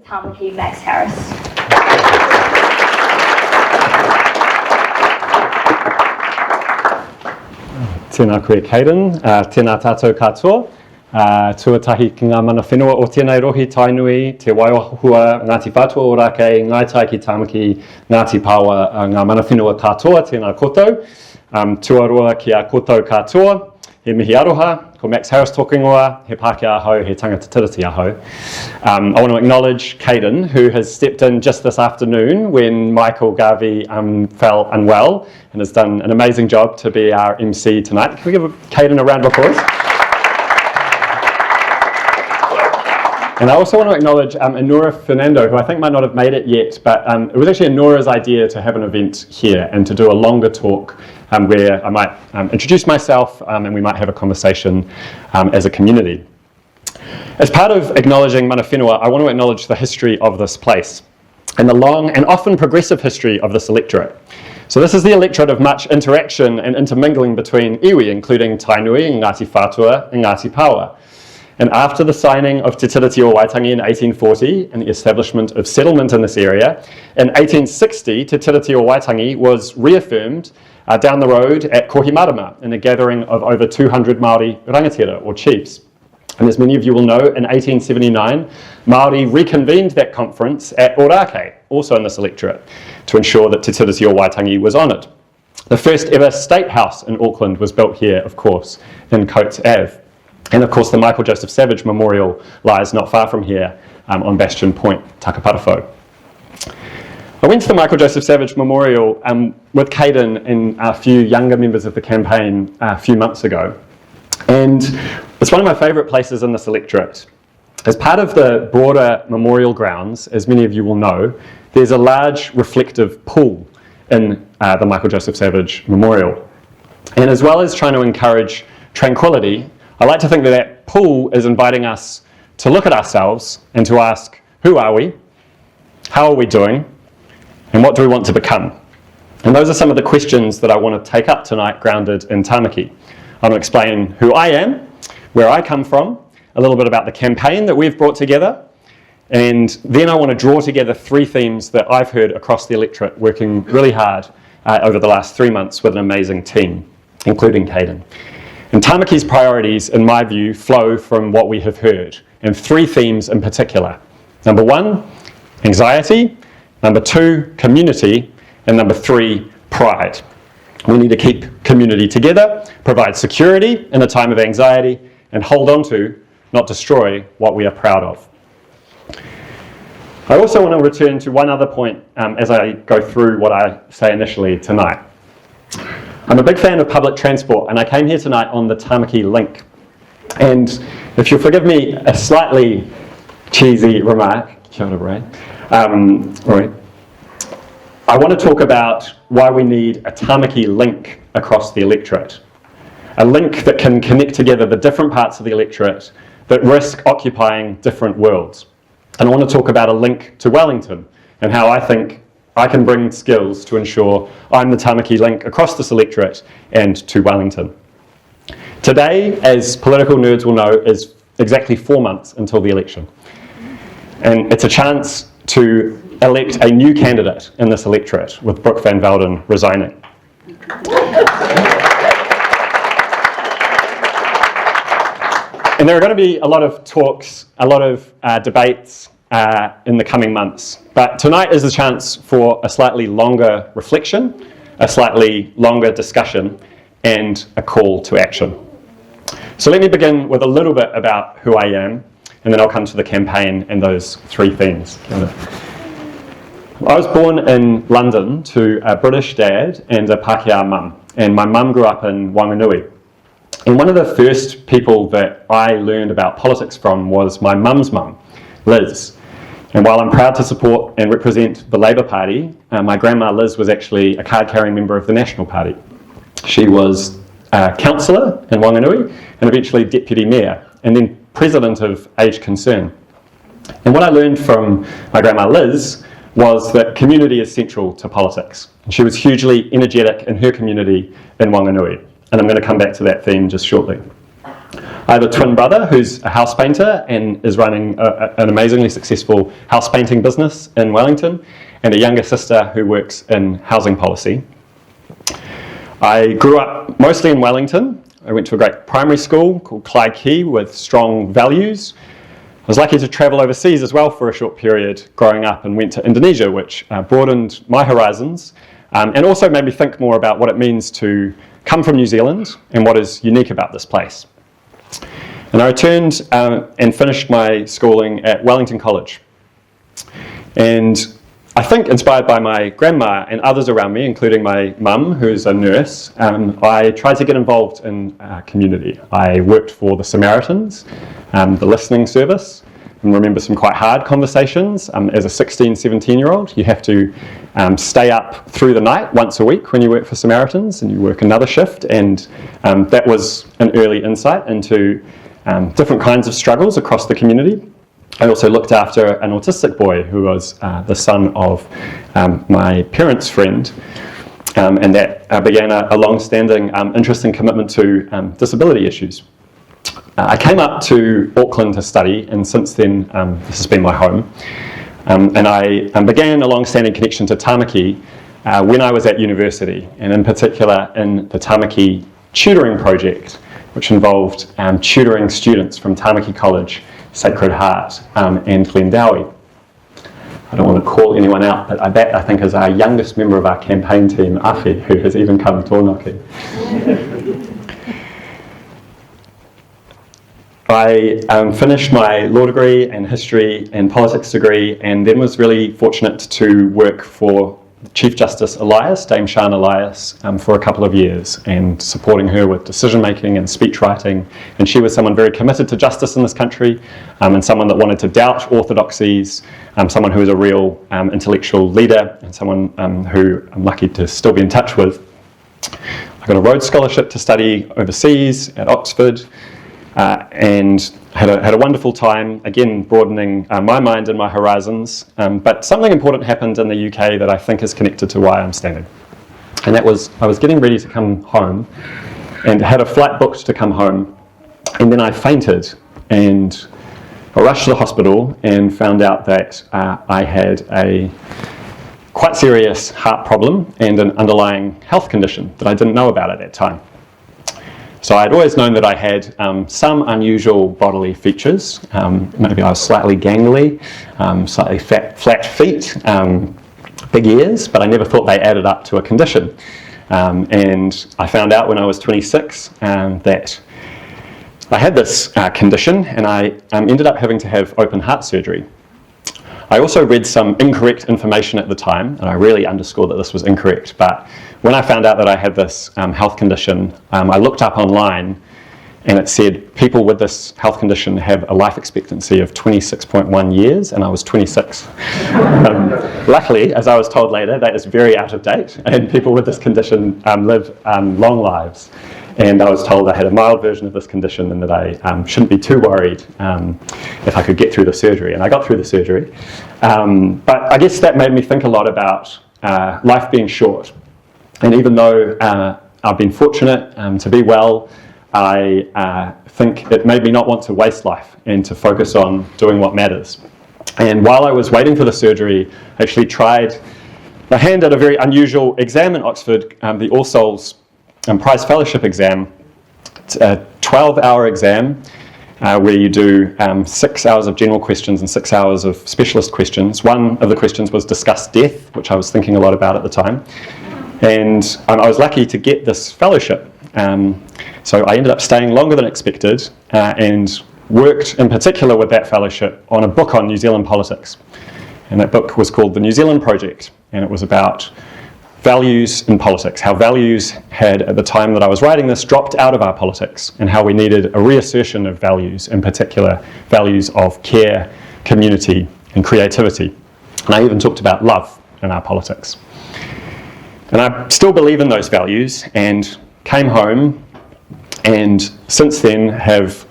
Tāmaki Max Harris. Tēnā koe Caden, tēnā tātou katoa. Tuatahi ki ngā mana whenua o tēnei rohi tainui, te Waiohua, Ngāti Whātua o Rakei, Ngāi ki Tāmaki, Ngāti Pāwa, ngā mana whenua katoa, tēnā koutou. Tuarua ki a koutou katoa, he mihi aroha, ko Max Harris talking oa, he Pākehā hau, he tangata tiriti ahau. I want to acknowledge Caden, who has stepped in just this afternoon when Michael Garvey fell unwell and has done an amazing job to be our MC tonight. Can we give Caden a round of applause? And I also want to acknowledge Anura Fernando, who I think might not have made it yet, but it was actually Anura's idea to have an event here and to do a longer talk where I might introduce myself and we might have a conversation as a community. As part of acknowledging mana whenua, I want to acknowledge the history of this place and the long and often progressive history of this electorate. So this is the electorate of much interaction and intermingling between iwi, including Tainui, Ngāti Whātua and Ngāti Pāwa. And after the signing of Te Tiriti o Waitangi in 1840 and the establishment of settlement in this area, in 1860 Te Tiriti o Waitangi was reaffirmed down the road at Kohimarama in a gathering of over 200 Māori rangatira or chiefs. And as many of you will know, in 1879 Māori reconvened that conference at Ōrākei, also in this electorate, to ensure that Te Tiriti o Waitangi was honoured. The first ever state house in Auckland was built here, of course, in Coates Ave. And of course the Michael Joseph Savage Memorial lies not far from here on Bastion Point, Takaparafo. I went to the Michael Joseph Savage Memorial with Caden and a few younger members of the campaign a few months ago. And it's one of my favourite places in this electorate. As part of the broader memorial grounds, as many of you will know, there's a large reflective pool in the Michael Joseph Savage Memorial. And as well as trying to encourage tranquility, I like to think that that pool is inviting us to look at ourselves and to ask, who are we? How are we doing? And what do we want to become? And those are some of the questions that I want to take up tonight, grounded in Tāmaki. I want to explain who I am, where I come from, a little bit about the campaign that we've brought together, and then I want to draw together three themes that I've heard across the electorate working really hard over the last 3 months with an amazing team, including Caden. And Tāmaki's priorities, in my view, flow from what we have heard, and three themes in particular. Number one, anxiety. Number two, community. And number three, pride. We need to keep community together, provide security in a time of anxiety, and hold on to, not destroy, what we are proud of. I also want to return to one other point as I go through what I say initially tonight. I'm a big fan of public transport, and I came here tonight on the Tāmaki link. And if you'll forgive me a slightly cheesy remark, kia ora, Ray. Right. I want to talk about why we need a Tāmaki link across the electorate. A link that can connect together the different parts of the electorate that risk occupying different worlds. And I want to talk about a link to Wellington and how I think I can bring skills to ensure I'm the Tāmaki link across this electorate and to Wellington. Today, as political nerds will know, is exactly 4 months until the election. And it's a chance to elect a new candidate in this electorate, with Brooke Van Velden resigning. And there are going to be a lot of talks, a lot of debates in the coming months. But tonight is a chance for a slightly longer reflection, a slightly longer discussion, and a call to action. So let me begin with a little bit about who I am, and then I'll come to the campaign and those three themes. I was born in London to a British dad and a Pākehā mum, and my mum grew up in Wanganui. And one of the first people that I learned about politics from was my mum's mum, Liz. And while I'm proud to support and represent the Labour Party, my grandma Liz was actually a card-carrying member of the National Party. She was a councillor in Wanganui and eventually deputy mayor, and then president of Age Concern. And what I learned from my grandma Liz was that community is central to politics. And she was hugely energetic in her community in Wanganui. And I'm going to come back to that theme just shortly. I have a twin brother who's a house painter and is running an amazingly successful house painting business in Wellington, and a younger sister who works in housing policy. I grew up mostly in Wellington. I went to a great primary school called Tāmaki with strong values. I was lucky to travel overseas as well for a short period growing up, and went to Indonesia, which broadened my horizons and also made me think more about what it means to come from New Zealand and what is unique about this place. And I returned and finished my schooling at Wellington College. And I think, inspired by my grandma and others around me, including my mum, who's a nurse, I tried to get involved in community. I worked for the Samaritans, the listening service, and remember some quite hard conversations. As a 16, 17-year-old, you have to stay up through the night once a week when you work for Samaritans, and you work another shift, and that was an early insight into different kinds of struggles across the community. I also looked after an autistic boy who was the son of my parents' friend, and that began a long-standing interest and commitment to disability issues. I came up to Auckland to study, and since then this has been my home. And I began a long-standing connection to Tāmaki when I was at university, and in particular in the Tāmaki tutoring project, which involved tutoring students from Tāmaki College, Sacred Heart, and Glendowie. I don't want to call anyone out, but that I think is our youngest member of our campaign team, Afi, who has even come Tāmaki. I finished my law degree and history and politics degree, and then was really fortunate to work for Chief Justice Elias, Dame Sian Elias, for a couple of years, and supporting her with decision making and speech writing. And she was someone very committed to justice in this country, and someone that wanted to doubt orthodoxies, someone who was a real intellectual leader, and someone who I'm lucky to still be in touch with. I got a Rhodes Scholarship to study overseas at Oxford, and had a wonderful time, again broadening my mind and my horizons, but something important happened in the UK that I think is connected to why I'm standing. And that was, I was getting ready to come home and had a flight booked to come home, and then I fainted, and I rushed to the hospital and found out that I had a quite serious heart problem and an underlying health condition that I didn't know about at that time. So I'd always known that I had some unusual bodily features. Maybe I was slightly gangly, slightly flat feet, big ears, but I never thought they added up to a condition. And I found out when I was 26 that I had this condition, and I ended up having to have open heart surgery. I also read some incorrect information at the time, and I really underscore that this was incorrect, but when I found out that I had this health condition, I looked up online, and it said people with this health condition have a life expectancy of 26.1 years, and I was 26. Luckily, as I was told later, that is very out of date, and people with this condition live long lives. And I was told I had a mild version of this condition, and that I shouldn't be too worried if I could get through the surgery. And I got through the surgery. But I guess that made me think a lot about life being short. And even though I've been fortunate to be well, I think it made me not want to waste life and to focus on doing what matters. And while I was waiting for the surgery, I actually tried my hand at a very unusual exam in Oxford, the All Souls Prize Fellowship exam. It's a 12-hour exam where you do 6 hours of general questions and 6 hours of specialist questions. One of the questions was discuss death, which I was thinking a lot about at the time. And I was lucky to get this fellowship. So I ended up staying longer than expected and worked in particular with that fellowship on a book on New Zealand politics. And that book was called The New Zealand Project, and it was about values in politics, how values had, at the time that I was writing this, dropped out of our politics, and how we needed a reassertion of values, in particular values of care, community, and creativity. And I even talked about love in our politics. And I still believe in those values, and came home, and since then have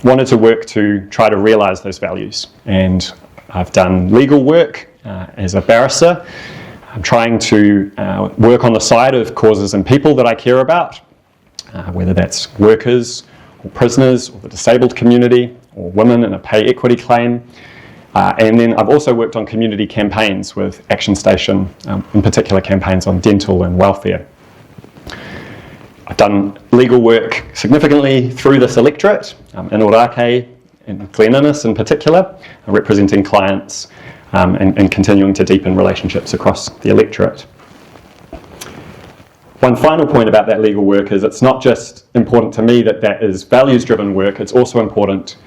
wanted to work to try to realise those values. And I've done legal work as a barrister. I'm trying to work on the side of causes and people that I care about, whether that's workers or prisoners, or the disabled community, or women in a pay equity claim. And then I've also worked on community campaigns with Action Station, in particular campaigns on dental and welfare. I've done legal work significantly through this electorate, in Ōrākei and Glen Innes in particular, representing clients and continuing to deepen relationships across the electorate. One final point about that legal work is it's not just important to me that that is values-driven work, it's also important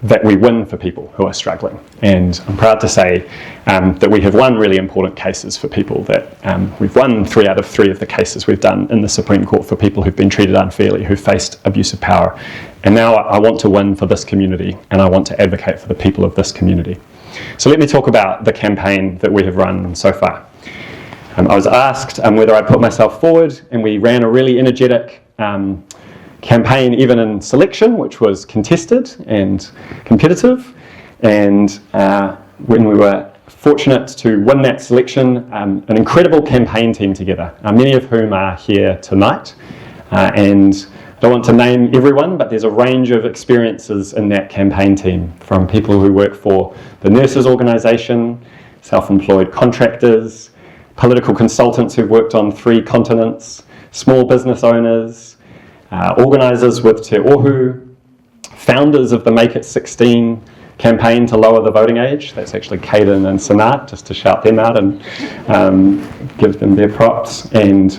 that we win for people who are struggling. And I'm proud to say that we have won really important cases for people, that we've won 3 out of 3 of the cases we've done in the Supreme Court for people who've been treated unfairly, who've faced abuse of power. And now I want to win for this community, and I want to advocate for the people of this community. So let me talk about the campaign that we have run so far. I was asked whether I'd put myself forward, and we ran a really energetic campaign even in selection, which was contested and competitive. And when we were fortunate to win that selection, an incredible campaign team together, many of whom are here tonight. And I don't want to name everyone, but there's a range of experiences in that campaign team, from people who work for the nurses organisation, self-employed contractors, political consultants who've worked on 3 continents, small business owners, organisers with Te Ohu, founders of the Make It 16 campaign to lower the voting age. That's actually Caden and Sanat, just to shout them out and give them their props, and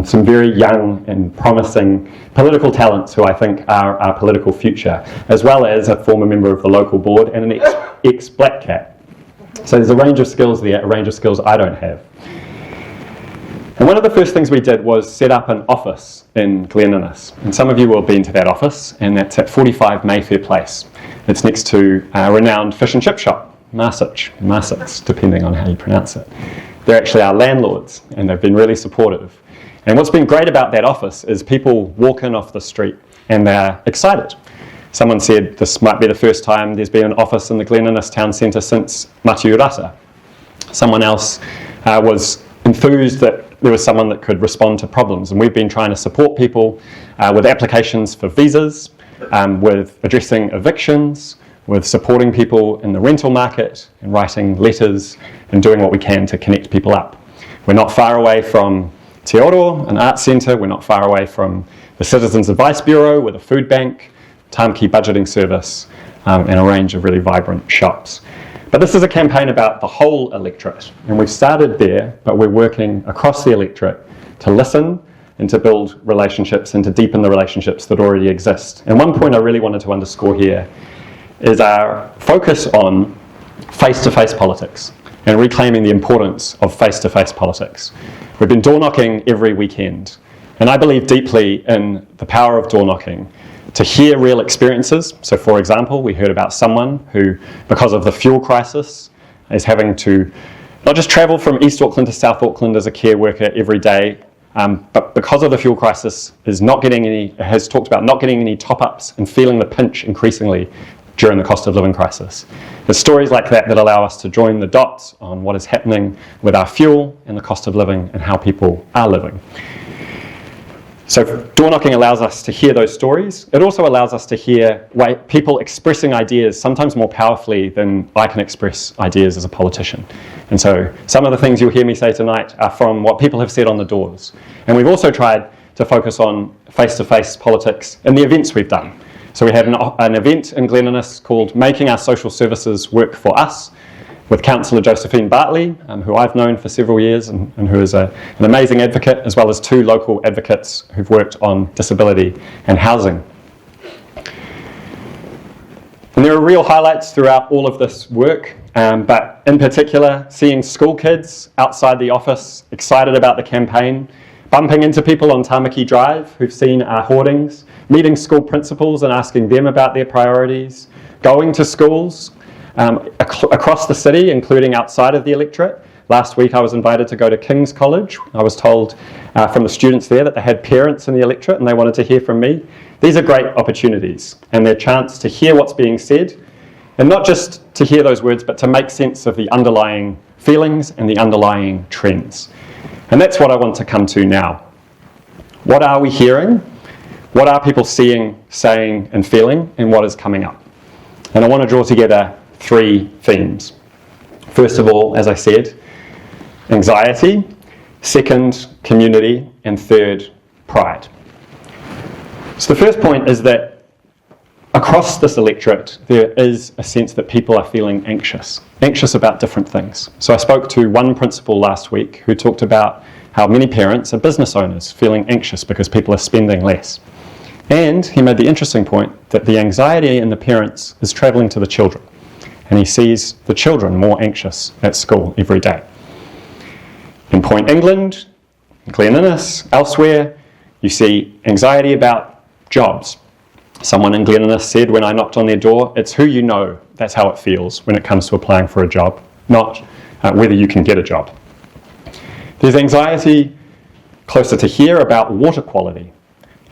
some very young and promising political talents who I think are our political future, as well as a former member of the local board and an ex-Black Cat. So there's a range of skills there, a range of skills I don't have. And one of the first things we did was set up an office in Glen Innes. And some of you will have been to that office, and that's at 45 Mayfair Place. It's next to a renowned fish and chip shop, Marsich, depending on how you pronounce it. They're actually our landlords, and they've been really supportive. And what's been great about that office is people walk in off the street and they're excited. Someone said this might be the first time there's been an office in the Glen Innes town centre since Matiurata. Someone else was enthused that there was someone that could respond to problems, and we've been trying to support people with applications for visas, with addressing evictions, with supporting people in the rental market and writing letters and doing what we can to connect people up. We're not far away from Te Oro, an arts centre. We're not far away from the Citizens Advice Bureau with a food bank, Tāmaki budgeting service, and a range of really vibrant shops. But this is a campaign about the whole electorate, and we've started there, but we're working across the electorate to listen and to build relationships and to deepen the relationships that already exist. And one point I really wanted to underscore here is our focus on face-to-face politics and reclaiming the importance of face-to-face politics. We've been door knocking every weekend, and I believe deeply in the power of door knocking to hear real experiences. So for example, we heard about someone who, because of the fuel crisis, is having to not just travel from East Auckland to South Auckland as a care worker every day, but because of the fuel crisis has talked about not getting any top-ups and feeling the pinch increasingly during the cost of living crisis. There's stories like that that allow us to join the dots on what is happening with our fuel and the cost of living and how people are living. So door knocking allows us to hear those stories. It also allows us to hear people expressing ideas sometimes more powerfully than I can express ideas as a politician. And so some of the things you'll hear me say tonight are from what people have said on the doors. And we've also tried to focus on face-to-face politics in the events we've done. So we had an event in Glen Innes called Making Our Social Services Work for Us, with Councillor Josephine Bartley, who I've known for several years and who is an amazing advocate, as well as 2 local advocates who've worked on disability and housing. And there are real highlights throughout all of this work, but in particular, seeing school kids outside the office excited about the campaign, bumping into people on Tāmaki Drive who've seen our hoardings, meeting school principals and asking them about their priorities, going to schools, across the city, including outside of the electorate. Last week I was invited to go to King's College. I was told from the students there that they had parents in the electorate and they wanted to hear from me. These are great opportunities, and they're a chance to hear what's being said, and not just to hear those words, but to make sense of the underlying feelings and the underlying trends. And that's what I want to come to now. What are we hearing? What are people seeing, saying, and feeling, and what is coming up? And I want to draw together 3 themes. First of all, as I said, anxiety. Second, community. And third, pride. So the first point is that across this electorate, there is a sense that people are feeling anxious about different things. So I spoke to one principal last week who talked about how many parents are business owners feeling anxious because people are spending less. And he made the interesting point that the anxiety in the parents is travelling to the children. And he sees the children more anxious at school every day. In Point England, Glen Innes, elsewhere, you see anxiety about jobs. Someone in Glen Innes said when I knocked on their door, it's who you know, that's how it feels when it comes to applying for a job, not whether you can get a job. There's anxiety closer to here about water quality,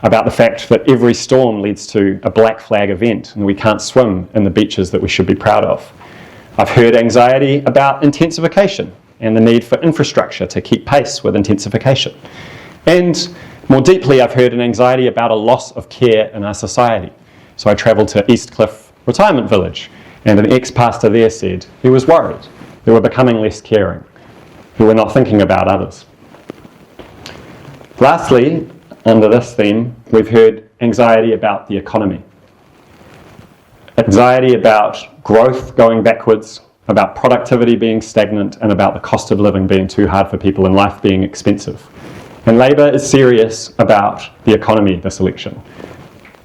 about the fact that every storm leads to a black flag event and we can't swim in the beaches that we should be proud of. I've heard anxiety about intensification and the need for infrastructure to keep pace with intensification. And more deeply, I've heard an anxiety about a loss of care in our society. So I travelled to Eastcliff Retirement Village, and an ex-pastor there said he was worried that we're becoming less caring, that we're not thinking about others. Lastly, under this theme, we've heard anxiety about the economy. Anxiety about growth going backwards, about productivity being stagnant, and about the cost of living being too hard for people and life being expensive. And Labour is serious about the economy this election.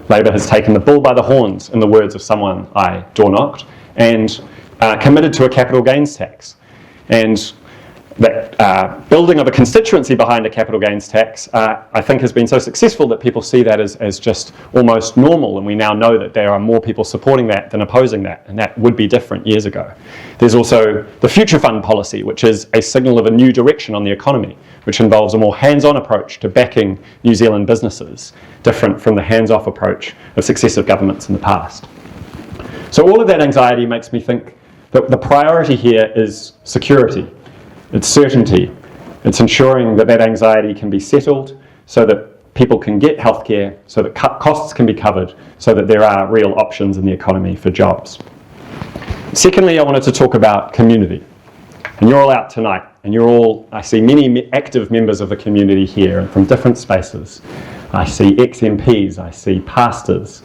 Labour has taken the bull by the horns, in the words of someone I door-knocked, and committed to a capital gains tax. And that building of a constituency behind a capital gains tax, I think has been so successful that people see that as just almost normal, and we now know that there are more people supporting that than opposing that, and that would be different years ago. There's also the Future Fund policy, which is a signal of a new direction on the economy, which involves a more hands-on approach to backing New Zealand businesses, different from the hands-off approach of successive governments in the past. So all of that anxiety makes me think that the priority here is security. It's certainty. It's ensuring that that anxiety can be settled so that people can get healthcare, so that costs can be covered, so that there are real options in the economy for jobs. Secondly, I wanted to talk about community. And you're all out tonight, and you're all, I see many active members of the community here and from different spaces. I see ex-MPs, I see pastors,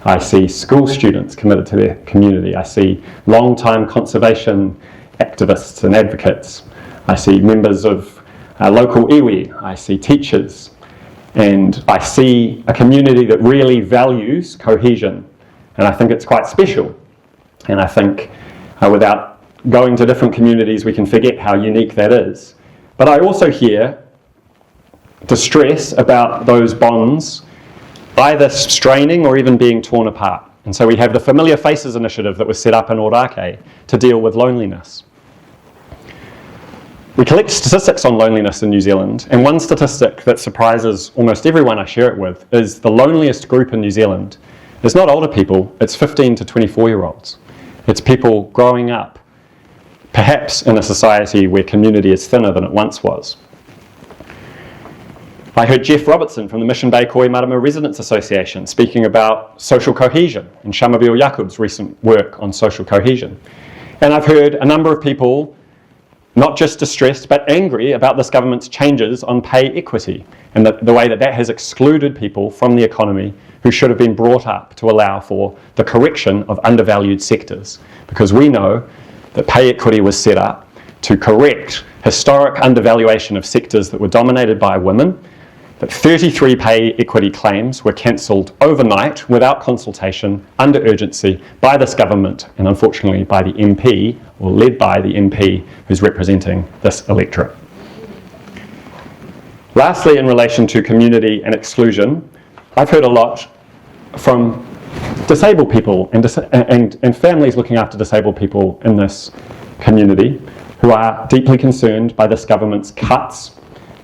I see school students committed to their community, I see long-time conservation activists and advocates. I see members of local iwi, I see teachers, and I see a community that really values cohesion, and I think it's quite special. And I think without going to different communities we can forget how unique that is. But I also hear distress about those bonds either straining or even being torn apart. And so we have the Familiar Faces initiative that was set up in Ōrākei to deal with loneliness. We collect statistics on loneliness in New Zealand, and one statistic that surprises almost everyone I share it with is the loneliest group in New Zealand is not older people, it's 15 to 24-year-olds. It's people growing up, perhaps in a society where community is thinner than it once was. I heard Jeff Robertson from the Mission Bay Koimarama Residents Association speaking about social cohesion, and Shamabil Yaqub's recent work on social cohesion. And I've heard a number of people not just distressed, but angry about this government's changes on pay equity and the way that has excluded people from the economy who should have been brought up to allow for the correction of undervalued sectors. Because we know that pay equity was set up to correct historic undervaluation of sectors that were dominated by women, that 33 pay equity claims were cancelled overnight without consultation, under urgency, by this government, and unfortunately by the MP, or led by the MP who's representing this electorate. Lastly, in relation to community and exclusion, I've heard a lot from disabled people and families looking after disabled people in this community who are deeply concerned by this government's cuts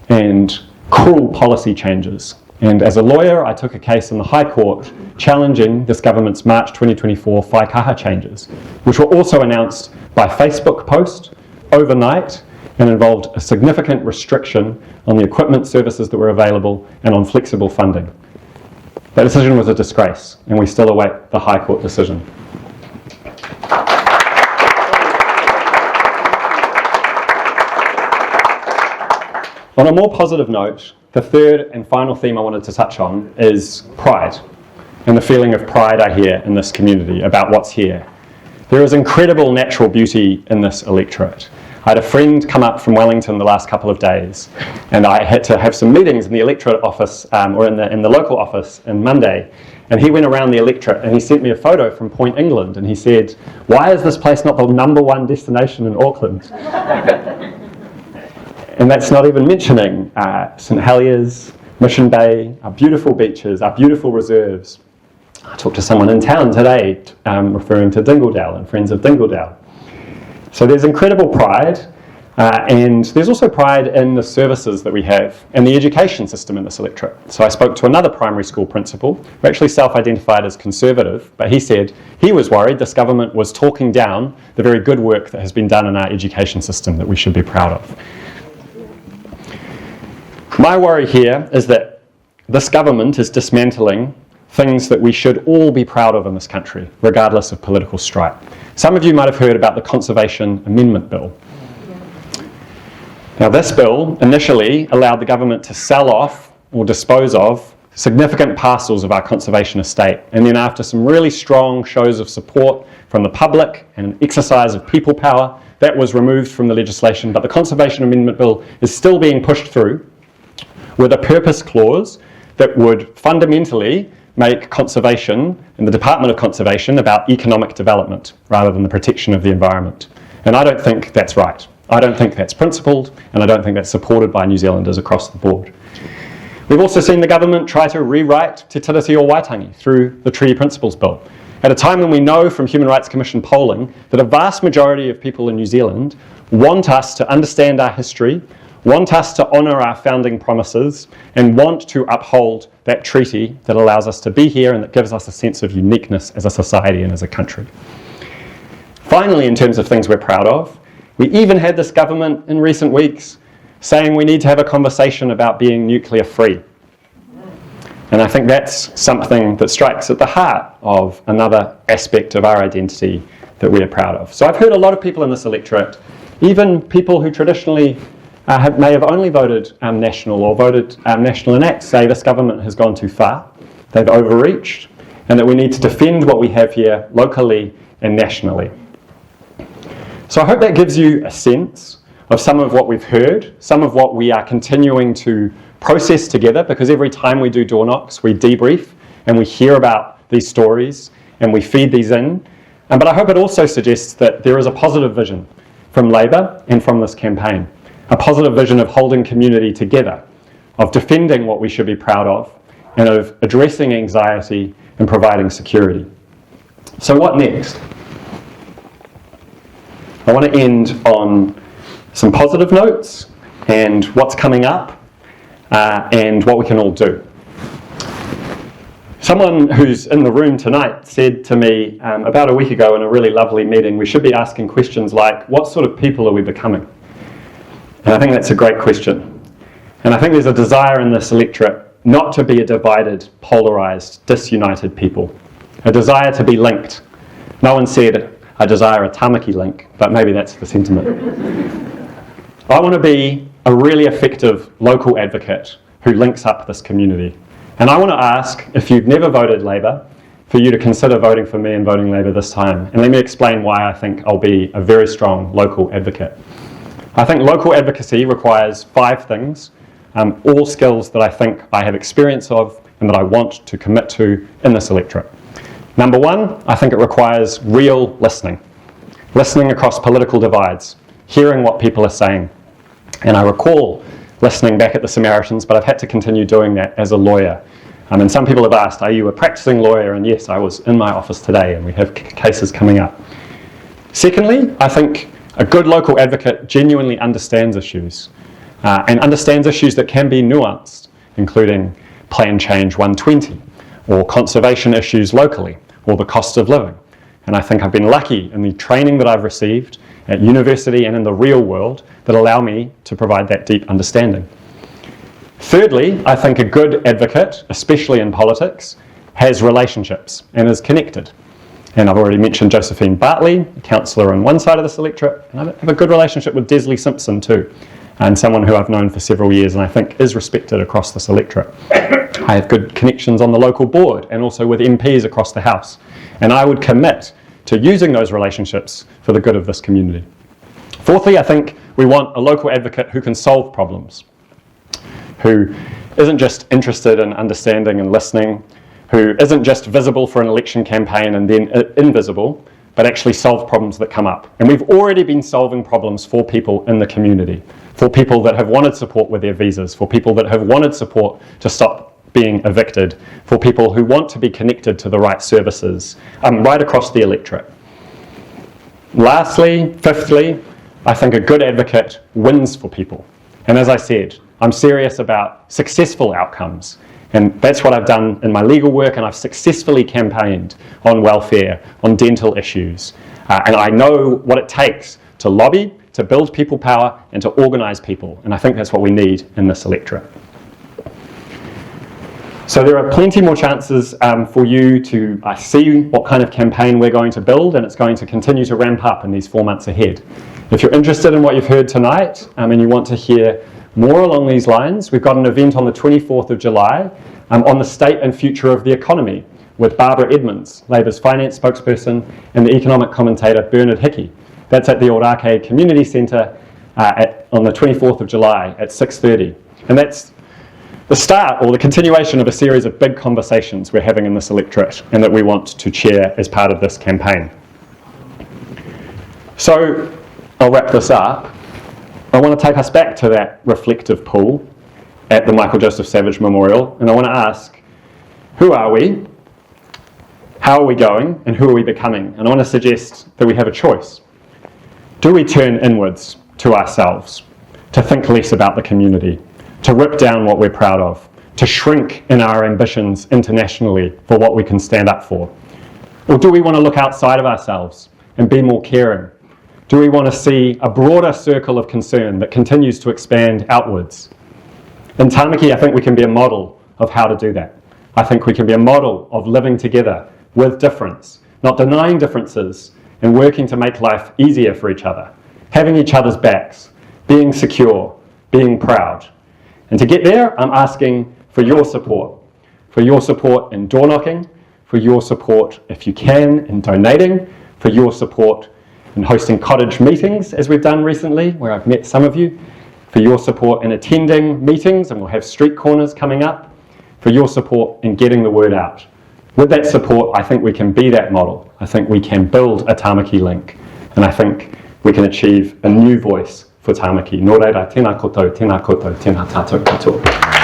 and cruel policy changes. And as a lawyer, I took a case in the High Court challenging this government's March 2024 whaikaha changes, which were also announced by Facebook post overnight and involved a significant restriction on the equipment services that were available and on flexible funding. That decision was a disgrace, and we still await the High Court decision. On a more positive note, the third and final theme I wanted to touch on is pride, and the feeling of pride I hear in this community about what's here. There is incredible natural beauty in this electorate. I had a friend come up from Wellington the last couple of days, and I had to have some meetings in the electorate office, or in the local office on Monday, and he went around the electorate and he sent me a photo from Point England, and he said, "Why is this place not the #1 destination in Auckland?" And that's not even mentioning St Heliers, Mission Bay, our beautiful beaches, our beautiful reserves. I talked to someone in town today referring to Dingledale and Friends of Dingledale. So there's incredible pride, and there's also pride in the services that we have and the education system in this electorate. So I spoke to another primary school principal who actually self-identified as conservative, but he said he was worried this government was talking down the very good work that has been done in our education system that we should be proud of. My worry here is that this government is dismantling things that we should all be proud of in this country, regardless of political stripe. Some of you might have heard about the Conservation Amendment Bill. Now, this bill initially allowed the government to sell off or dispose of significant parcels of our conservation estate, and then after some really strong shows of support from the public and an exercise of people power, that was removed from the legislation, but the Conservation Amendment Bill is still being pushed through with a purpose clause that would fundamentally make conservation and the Department of Conservation about economic development rather than the protection of the environment. And I don't think that's right. I don't think that's principled, and I don't think that's supported by New Zealanders across the board. We've also seen the government try to rewrite Te Tiriti o Waitangi through the Treaty Principles Bill, at a time when we know from Human Rights Commission polling that a vast majority of people in New Zealand want us to understand our history, want us to honour our founding promises, and want to uphold that treaty that allows us to be here and that gives us a sense of uniqueness as a society and as a country. Finally, in terms of things we're proud of, we even had this government in recent weeks saying we need to have a conversation about being nuclear free. And I think that's something that strikes at the heart of another aspect of our identity that we are proud of. So I've heard a lot of people in this electorate, even people who traditionally may have only voted National or voted National and Act, say this government has gone too far, they've overreached, and that we need to defend what we have here locally and nationally. So I hope that gives you a sense of some of what we've heard, some of what we are continuing to process together, because every time we do door knocks, we debrief and we hear about these stories and we feed these in. But I hope it also suggests that there is a positive vision from Labour and from this campaign. A positive vision of holding community together, of defending what we should be proud of, and of addressing anxiety and providing security. So what next? I want to end on some positive notes and what's coming up and what we can all do. Someone who's in the room tonight said to me about a week ago in a really lovely meeting, we should be asking questions like, what sort of people are we becoming? And I think that's a great question. And I think there's a desire in this electorate not to be a divided, polarised, disunited people. A desire to be linked. No one said, I desire a Tāmaki link, but maybe that's the sentiment. I want to be a really effective local advocate who links up this community. And I want to ask, if you've never voted Labour, for you to consider voting for me and voting Labour this time. And let me explain why I think I'll be a very strong local advocate. I think local advocacy requires 5 things, all skills that I think I have experience of and that I want to commit to in this electorate. Number 1, I think it requires real listening. Listening across political divides, hearing what people are saying. And I recall listening back at the Samaritans, but I've had to continue doing that as a lawyer. And some people have asked, are you a practicing lawyer? And yes, I was in my office today and we have cases coming up. Secondly, I think a good local advocate genuinely understands issues and understands issues that can be nuanced, including Plan Change 120 or conservation issues locally or the cost of living. And I think I've been lucky in the training that I've received at university and in the real world that allow me to provide that deep understanding. Thirdly, I think a good advocate, especially in politics, has relationships and is connected. And I've already mentioned Josephine Bartley, a councillor on one side of this electorate, and I have a good relationship with Desley Simpson too, and someone who I've known for several years and I think is respected across this electorate. I have good connections on the local board and also with MPs across the House, and I would commit to using those relationships for the good of this community. Fourthly, I think we want a local advocate who can solve problems, who isn't just interested in understanding and listening, who isn't just visible for an election campaign and then invisible, but actually solve problems that come up. And we've already been solving problems for people in the community, for people that have wanted support with their visas, for people that have wanted support to stop being evicted, for people who want to be connected to the right services, right across the electorate. Lastly, fifthly, I think a good advocate wins for people. And as I said, I'm serious about successful outcomes. And that's what I've done in my legal work, and I've successfully campaigned on welfare, on dental issues. And I know what it takes to lobby, to build people power, and to organise people. And I think that's what we need in this electorate. So there are plenty more chances for you to see what kind of campaign we're going to build, and it's going to continue to ramp up in these 4 months ahead. If you're interested in what you've heard tonight, and you want to hear more along these lines, we've got an event on the 24th of July on the state and future of the economy with Barbara Edmonds, Labour's finance spokesperson, and the economic commentator Bernard Hickey. That's at the Old Arcade Community Centre on the 24th of July at 6:30. And that's the start or the continuation of a series of big conversations we're having in this electorate and that we want to chair as part of this campaign. So I'll wrap this up. I want to take us back to that reflective pool at the Michael Joseph Savage Memorial, and I want to ask, who are we, how are we going, and who are we becoming? And I want to suggest that we have a choice. Do we turn inwards to ourselves, to think less about the community, to rip down what we're proud of, to shrink in our ambitions internationally for what we can stand up for? Or do we want to look outside of ourselves and be more caring? Do we want to see a broader circle of concern that continues to expand outwards? In Tāmaki, I think we can be a model of how to do that. I think we can be a model of living together with difference, not denying differences, and working to make life easier for each other, having each other's backs, being secure, being proud. And to get there, I'm asking for your support in door knocking, for your support, if you can, in donating, for your support in hosting cottage meetings, as we've done recently, where I've met some of you, for your support in attending meetings, and we'll have street corners coming up, for your support in getting the word out. With that support, I think we can be that model. I think we can build a Tāmaki link, and I think we can achieve a new voice for Tāmaki. Nō reira, tēnā koutou, tēnā koutou, tēnā tātou katoa.